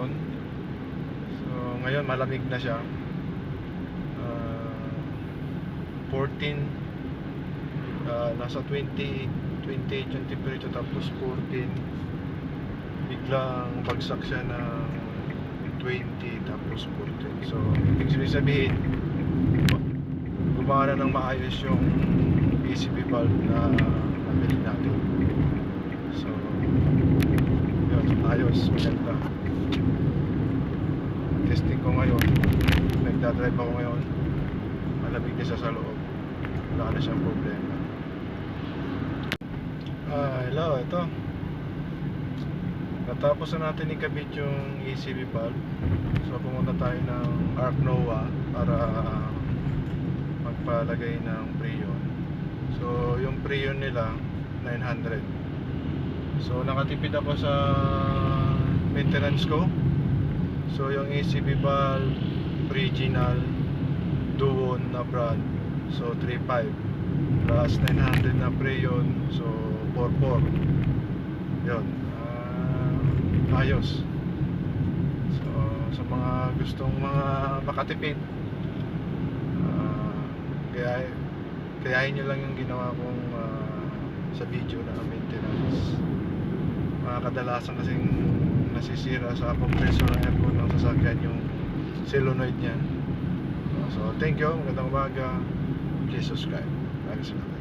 noon. So ngayon malamig na siya. 14, nasa 20, 28 yung temperature, tapos 14 biglang bagsak siya ng 20 tapos 14. So ibig sabihin gumana ng maayos yung PCB valve na nabili natin. So yun, ayos, maganda. Testing ko ngayon, nagdadrive ako ngayon, malamig na siya sa loob, wala na siyang problema. Hello, ito natapos na natin ikabit yung ECB valve. So pumunta tayo ng Arc Nova para magpalagay ng Freon. So yung Freon nila 900. So nakatipid ako sa maintenance ko. So yung ECB valve original Duon na brand, so 3.5 plus 900 na Freon, so 4.4. yun, ayos. So sa mga gustong mga makatipid, kayahin nyo lang yung ginawa kong sa video na maintenance. Kadalasan kasing nasisira sa compressor ng aircon ng sasakyan yung solenoid nya. So thank you, magandang umaga, please subscribe. Maraming salamat.